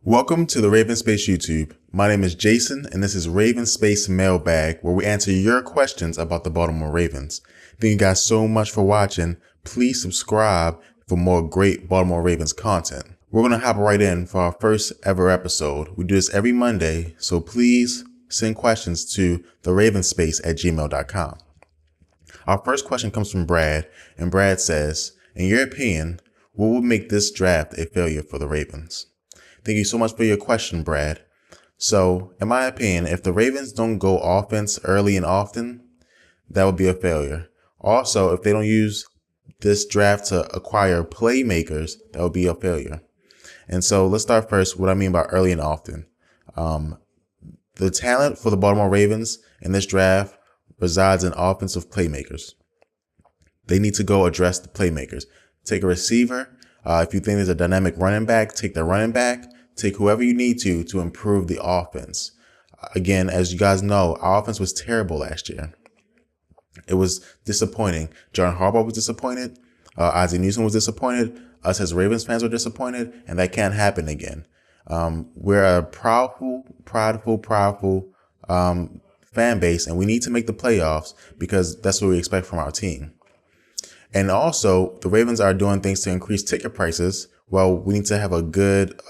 Welcome to the RavensSpace YouTube. My name is Jason, and this is Space Mailbag, where we answer your questions about the Baltimore Ravens. Thank you guys so much for watching. Please subscribe for more great Baltimore Ravens content. We're going to hop right in for our first ever episode. We do this every Monday, so please send questions to TheRavensSpace@gmail.com. Our first question comes from Brad, and Brad says, in your opinion, what would make this draft a failure for the Ravens? Thank you so much for your question, Brad. So, in my opinion, if the Ravens don't go offense early and often, that would be a failure. Also, if they don't use this draft to acquire playmakers, that would be a failure. And so let's start first what I mean by early and often. The talent for the Baltimore Ravens in this draft resides in offensive playmakers. They need to go address the playmakers. Take a receiver. If you think there's a dynamic running back, take the running back. Take whoever you need to improve the offense. Again, as you guys know, our offense was terrible last year. It was disappointing. John Harbaugh was disappointed. Ozzie Newsome was disappointed. Us as Ravens fans were disappointed, and that can't happen again. We're a prideful fan base, and we need to make the playoffs because that's what we expect from our team. And also, the Ravens are doing things to increase ticket prices. Well, we need to have a good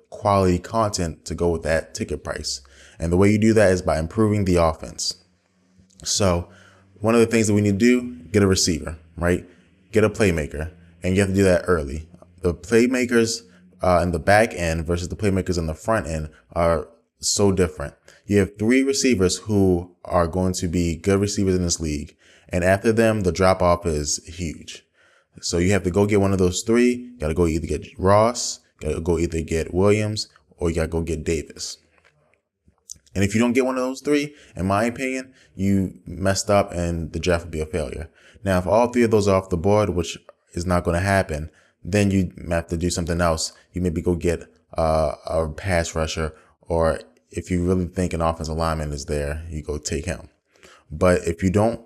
quality content to go with that ticket price. And the way you do that is by improving the offense. So one of the things that we need to do, get a receiver, right? Get a playmaker. And you have to do that early. The playmakers in the back end versus the playmakers in the front end are so different. You have three receivers who are going to be good receivers in this league. And after them, the drop off is huge. So you have to go get one of those three. You got to go either get Ross, got to go either get Williams, or you got to go get Davis. And if you don't get one of those three, in my opinion, you messed up and the draft will be a failure. Now, if all three of those are off the board, which is not going to happen, then you have to do something else. You maybe go get a pass rusher, or if you really think an offensive lineman is there, you go take him. But if you don't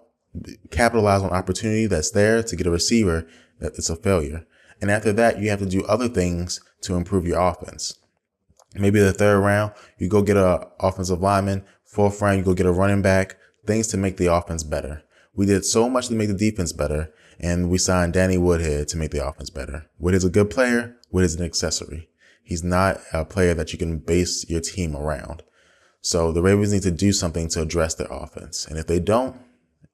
capitalize on opportunity that's there to get a receiver, that it's a failure. And after that, you have to do other things to improve your offense. Maybe the third round, you go get a offensive lineman. Fourth round, you go get a running back. Things to make the offense better. We did so much to make the defense better, and we signed Danny Woodhead to make the offense better. Woodhead's a good player. Woodhead's an accessory. He's not a player that you can base your team around. So the Ravens need to do something to address their offense. And if they don't,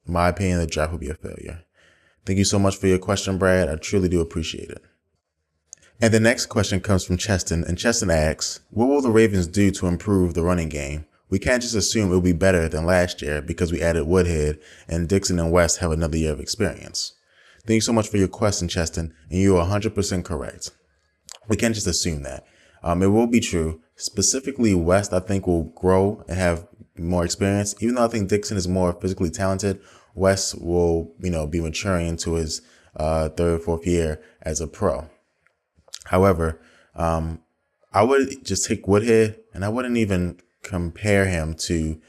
in my opinion, the draft will be a failure. Thank you so much for your question, Brad. I truly do appreciate it. And the next question comes from Cheston, and Cheston asks, what will the Ravens do to improve the running game? We can't just assume it will be better than last year because we added Woodhead and Dixon and West have another year of experience. Thank you so much for your question, Cheston, and you are 100% correct. We can't just assume that. It will be true. Specifically, West, I think, will grow and have more experience. Even though I think Dixon is more physically talented, West will, be maturing into his third or fourth year as a pro. However, I would just take Woodhead, and I wouldn't even compare him to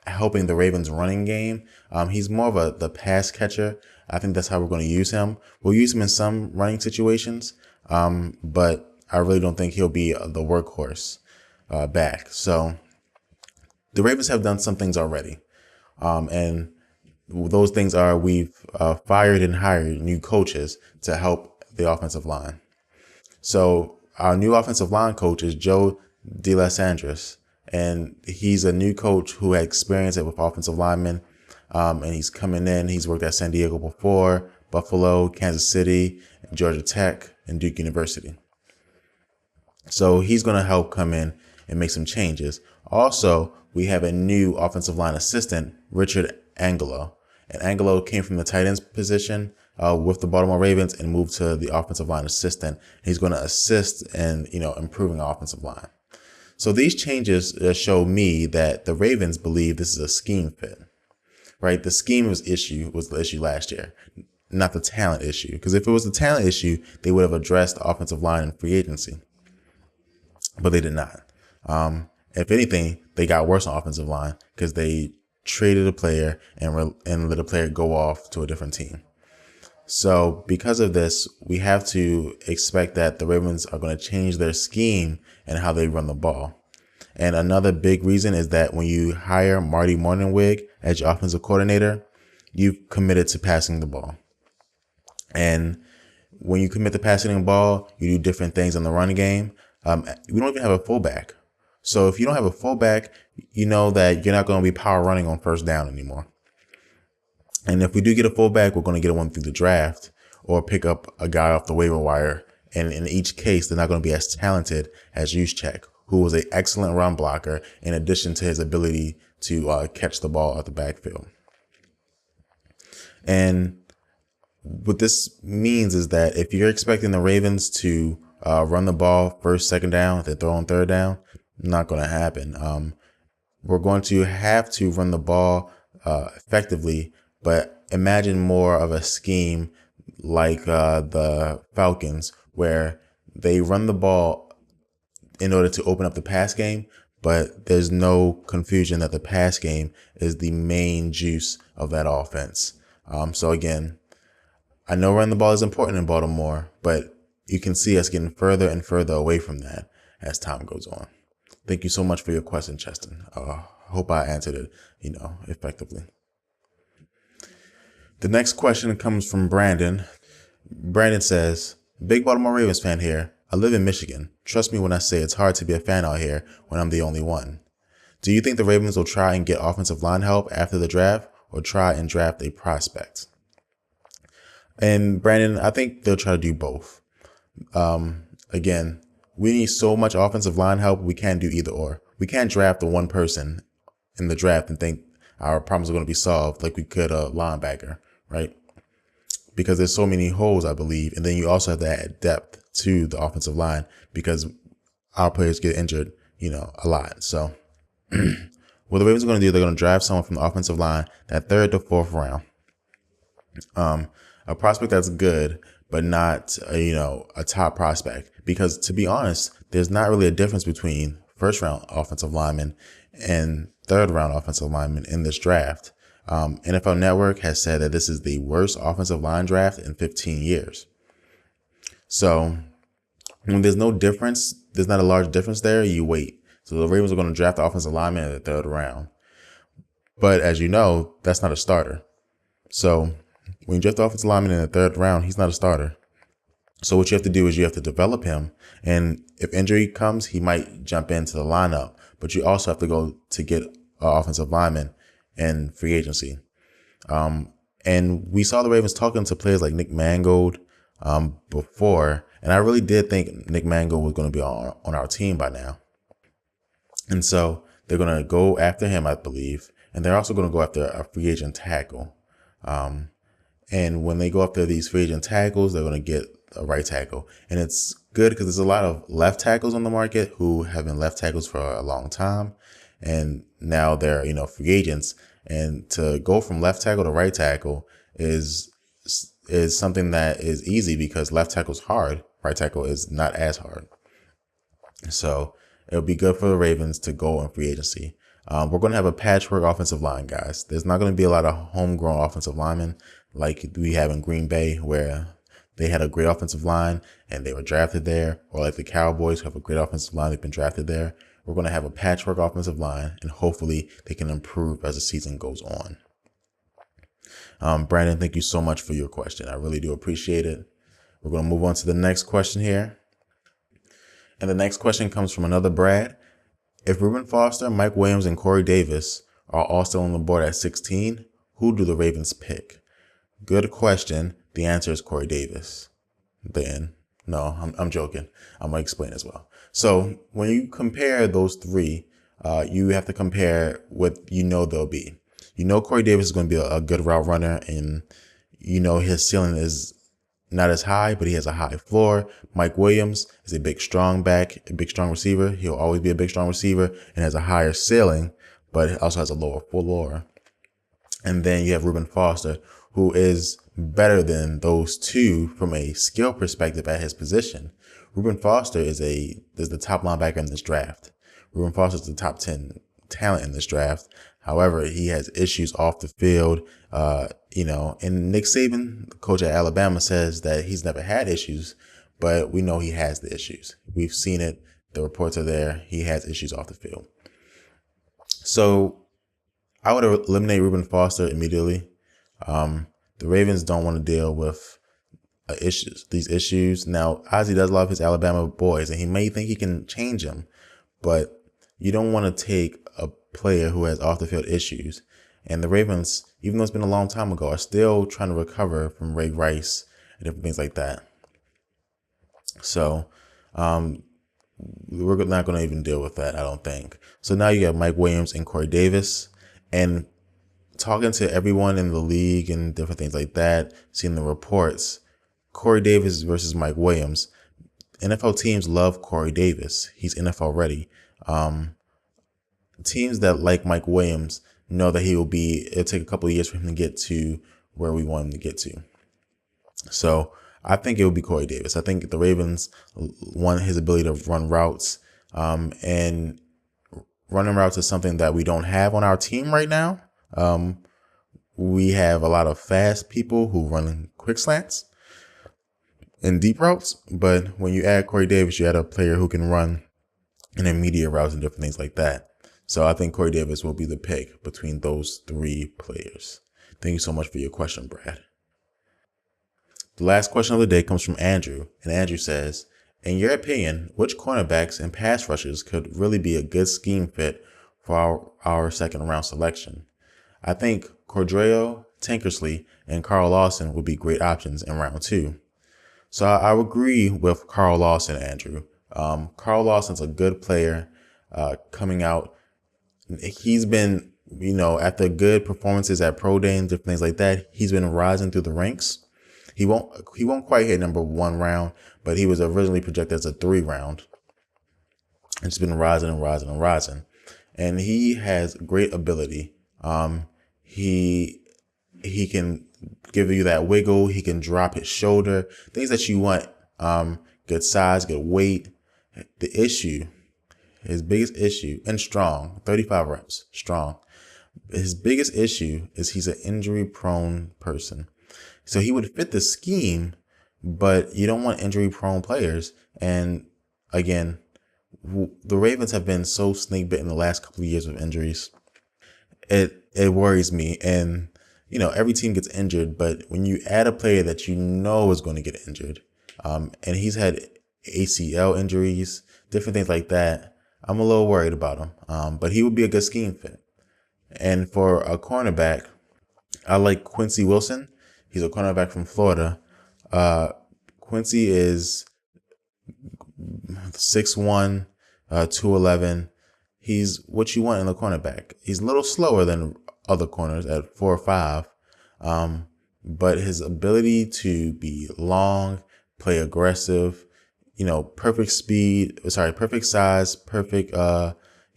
helping the Ravens running game. He's more of the pass catcher. I think that's how we're going to use him. We'll use him in some running situations, but I really don't think he'll be the workhorse back. So the Ravens have done some things already. And those things are we've fired and hired new coaches to help the offensive line. So our new offensive line coach is Joe DeLassandris, and he's a new coach who had experience with offensive linemen. And he's coming in. He's worked at San Diego before, Buffalo, Kansas City, Georgia Tech, and Duke University. So he's going to help come in and make some changes. Also, we have a new offensive line assistant, Richard Angelo. And Angelo came from the tight ends position with the Baltimore Ravens and moved to the offensive line assistant. He's going to assist in, improving our offensive line. So these changes show me that the Ravens believe this is a scheme fit, right? The scheme was the issue last year, not the talent issue. Because if it was the talent issue, they would have addressed the offensive line in free agency. But they did not. If anything, they got worse on offensive line because they traded a player and let a player go off to a different team. So because of this, we have to expect that the Ravens are going to change their scheme and how they run the ball. And another big reason is that when you hire Marty Mornhinweg as your offensive coordinator, you've committed to passing the ball. And when you commit to passing the ball, you do different things in the run game. We don't even have a fullback. So if you don't have a fullback, you know that you're not going to be power running on first down anymore. And if we do get a fullback, we're going to get one through the draft or pick up a guy off the waiver wire. And in each case, they're not going to be as talented as Juszczyk, who was an excellent run blocker in addition to his ability to catch the ball at the backfield. And what this means is that if you're expecting the Ravens to run the ball first, second down, then throw on third down, not going to happen. We're going to have to run the ball effectively, but imagine more of a scheme like the Falcons, where they run the ball in order to open up the pass game, but there's no confusion that the pass game is the main juice of that offense. So again, I know running the ball is important in Baltimore, but you can see us getting further and further away from that as time goes on. Thank you so much for your question, Cheston. I hope I answered it, effectively. The next question comes from Brandon. Brandon says, "Big Baltimore Ravens fan here. I live in Michigan. Trust me when I say it's hard to be a fan out here when I'm the only one. Do you think the Ravens will try and get offensive line help after the draft or try and draft a prospect?" And Brandon, I think they'll try to do both. Again, we need so much offensive line help. We can't do either or. We can't draft the one person in the draft and think our problems are going to be solved like we could a linebacker, right? Because there's so many holes, I believe. And then you also have to add depth to the offensive line because our players get injured, a lot. So what the Ravens are going to do, they're going to draft someone from the offensive line that third to fourth round. A prospect that's good, but not, a top prospect. Because to be honest, there's not really a difference between first round offensive linemen and third round offensive linemen in this draft. NFL Network has said that this is the worst offensive line draft in 15 years. So when there's no difference, there's not a large difference there, you wait. So the Ravens are going to draft the offensive lineman in the third round. But as you know, that's not a starter. So when you draft the offensive lineman in the third round, he's not a starter. So what you have to do is you have to develop him. And if injury comes, he might jump into the lineup. But you also have to go to get an offensive lineman in free agency. And we saw the Ravens talking to players like Nick Mangold before. And I really did think Nick Mangold was going to be on our team by now. And so they're going to go after him, I believe. And they're also going to go after a free agent tackle. And when they go after these free agent tackles, they're going to get a right tackle. And it's good because there's a lot of left tackles on the market who have been left tackles for a long time. And now they're, free agents. And to go from left tackle to right tackle is something that is easy because left tackle is hard. Right tackle is not as hard. So it'll be good for the Ravens to go in free agency. We're going to have a patchwork offensive line, guys. There's not going to be a lot of homegrown offensive linemen like we have in Green Bay, where they had a great offensive line and they were drafted there, or like the Cowboys who have a great offensive line, they've been drafted there. We're going to have a patchwork offensive line, and hopefully they can improve as the season goes on. Brandon, thank you so much for your question. I really do appreciate it. We're going to move on to the next question here. And the next question comes from another Brad. If Reuben Foster, Mike Williams, and Corey Davis are all still on the board at 16, who do the Ravens pick? Good question. The answer is Corey Davis. Then, no, I'm joking. I'm going to explain as well. So when you compare those three, you have to compare what they'll be. Corey Davis is going to be a good route runner, and his ceiling is not as high, but he has a high floor. Mike Williams is a big, strong back, a big, strong receiver. He'll always be a big, strong receiver and has a higher ceiling, but also has a lower floor. And then you have Reuben Foster, who is better than those two from a skill perspective at his position. Reuben Foster is the top linebacker in this draft. Reuben Foster is the top 10 talent in this draft. However, he has issues off the field. And Nick Saban, the coach at Alabama, says that he's never had issues, but we know he has the issues. We've seen it. The reports are there. He has issues off the field. So I would eliminate Reuben Foster immediately. The Ravens don't want to deal with these issues. Now, Ozzie does love his Alabama boys, and he may think he can change them, but you don't want to take a player who has off the field issues. And the Ravens, even though it's been a long time ago, are still trying to recover from Ray Rice and different things like that. So we're not going to even deal with that, I don't think. So now you have Mike Williams and Corey Davis. And talking to everyone in the league and different things like that, seeing the reports, Corey Davis versus Mike Williams. NFL teams love Corey Davis. He's NFL ready. Teams that like Mike Williams know that it'll take a couple of years for him to get to where we want him to get to. So I think it will be Corey Davis. I think the Ravens want his ability to run routes, and running routes is something that we don't have on our team right now. We have a lot of fast people who run quick slants and deep routes, but when you add Corey Davis, you add a player who can run intermediate routes and different things like that. So I think Corey Davis will be the pick between those three players. Thank you so much for your question, Brad. The last question of the day comes from Andrew, and Andrew says, in your opinion, which cornerbacks and pass rushers could really be a good scheme fit for our second round selection? I think Cordrea, Tankersley, and Carl Lawson would be great options in round 2. So I agree with Carl Lawson, Andrew. Carl Lawson's a good player coming out. He's been, after good performances at Pro Day and different things like that, he's been rising through the ranks. He won't quite hit number 1 round, but he was originally projected as a 3 round. It's been rising and rising and rising. And he has great ability. He can give you that wiggle. He can drop his shoulder, things that you want. Good size, good weight. His biggest issue, and strong, 35 reps, strong. His biggest issue is he's an injury prone person. So he would fit the scheme, but you don't want injury prone players. And again, the Ravens have been so snake bitten the last couple of years with injuries. It worries me. And, every team gets injured, but when you add a player that you know is going to get injured, and he's had ACL injuries, different things like that, I'm a little worried about him. But he would be a good scheme fit. And for a cornerback, I like Quincy Wilson. He's a cornerback from Florida. Quincy is 6'1", 211. He's what you want in a cornerback. He's a little slower than other corners at 4'5", but his ability to be long, play aggressive, perfect size, perfect,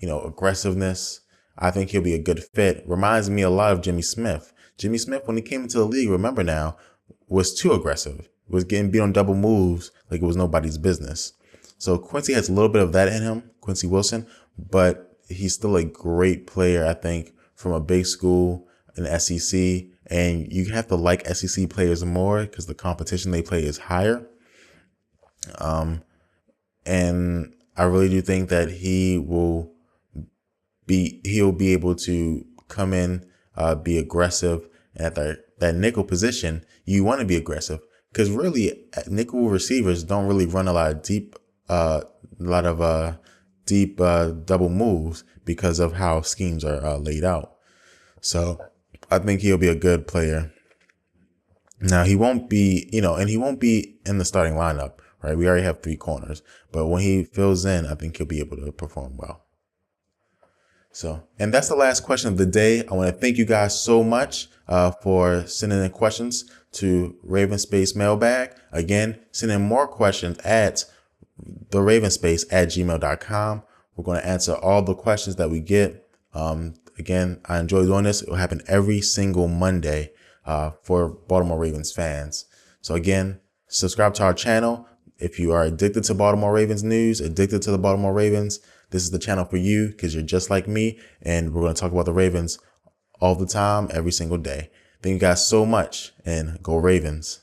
aggressiveness. I think he'll be a good fit. Reminds me a lot of Jimmy Smith. Jimmy Smith, when he came into the league, remember now, was too aggressive. Was getting beat on double moves like it was nobody's business. So Quincy has a little bit of that in him, Quincy Wilson, but he's still a great player, I think, from a big school in the SEC. And you have to like SEC players more because the competition they play is higher. And I really do think that he'll be able to come in, be aggressive. And at that nickel position, you want to be aggressive because really nickel receivers don't really run a lot of deep double moves because of how schemes are laid out. So I think he'll be a good player. Now he won't be, and he won't be in the starting lineup, right? We already have 3 corners, but when he fills in, I think he'll be able to perform well. So, and that's the last question of the day. I want to thank you guys so much for sending in questions to TheRavensSpace Mailbag. Again, send in more questions at TheRavensSpace@gmail.com. We're going to answer all the questions that we get. Again, I enjoy doing this. It will happen every single Monday for Baltimore Ravens fans. So again, subscribe to our channel. If you are addicted to Baltimore Ravens news, addicted to the Baltimore Ravens, this is the channel for you because you're just like me. And we're going to talk about the Ravens all the time, every single day. Thank you guys so much, and go Ravens.